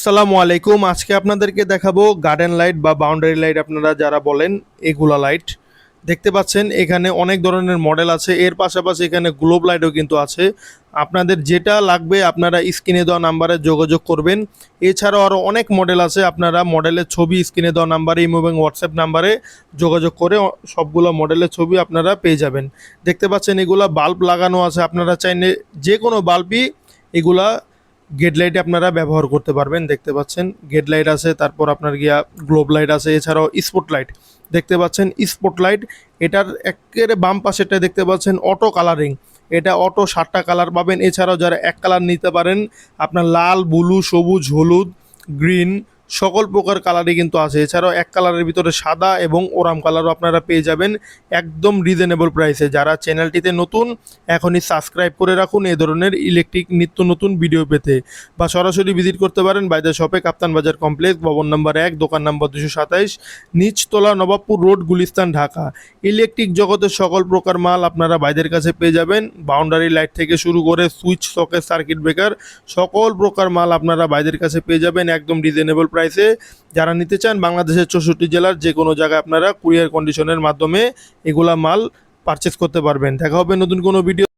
আসসালামু আলাইকুম। আজকে আপনাদেরকে দেখাবো গার্ডেন লাইট বা বাউন্ডারি লাইট আপনারা যারা বলেন এগুলা লাইট। দেখতে পাচ্ছেন এখানে অনেক ধরনের মডেল আছে। এর পাশাপাশি এখানে গ্লোব লাইটও কিন্তু আছে। আপনাদের যেটা লাগবে আপনারা স্ক্রিনে দেওয়া নাম্বারে যোগাযোগ করবেন। এছাড়াও আরও অনেক মডেল আছে, আপনারা মডেলের ছবি স্ক্রিনে দেওয়া নাম্বারে ইমো এবং হোয়াটসঅ্যাপ নাম্বারে যোগাযোগ করে সবগুলো মডেলের ছবি আপনারা পেয়ে যাবেন। দেখতে পাচ্ছেন এগুলা বাল্ব লাগানো আছে, আপনারা চাইলে যে কোনো বাল্বই এগুলা গেট লাইটে আপনারা ব্যবহার করতে পারবেন। দেখতে পাচ্ছেন গেট লাইট আছে, তারপর আপনার গিয়া গ্লোব লাইট আছে, এছাড়াও স্পট লাইট দেখতে পাচ্ছেন। স্পট লাইট এটার একেবারে বাম পাশেটা দেখতে পাচ্ছেন অটো কালারিং, এটা অটো 7টা কালার পাবেন। এছাড়াও যারা এক কালার নিতে পারেন, আপনার লাল, ব্লু, সবুজ, হলুদ, গ্রিন সকল প্রকার কালারই কিন্তু আছে। এছাড়াও এক কালারের ভিতরে সাদা এবং ওরাম কালারও আপনারা পেয়ে যাবেন একদম রিজনেবল প্রাইসে। যারা চ্যানেলটিতে নতুন এখনই সাবস্ক্রাইব করে রাখুন এই ধরনের ইলেকট্রিক নিত্য নতুন ভিডিও পেতে, বা সরাসরি ভিজিট করতে পারেন বাইদের শপে, কাপ্তান বাজার কমপ্লেক্স, ভবন নম্বর 1, দোকান নম্বর 227, নিচতলা, নবাবপুর রোড, গুলিস্তান, ঢাকা। ইলেকট্রিক জগতের সকল প্রকার মাল আপনারা বাইদের কাছে পেয়ে যাবেন। বাউন্ডারি লাইট থেকে শুরু করে সুইচ, সকেট, সার্কিট ব্রেকার সকল প্রকার মাল আপনারা বাইদের কাছে পেয়ে যাবেন একদম রিজনেবল প্রাইসে। যারা নিতে চান বাংলাদেশের 64 জেলার যে কোনো জায়গায় আপনারা কুরিয়ার কন্ডিশনের মাধ্যমে এগুলা মাল পারচেস করতে পারবেন। দেখা হবে নতুন কোনো ভিডিও।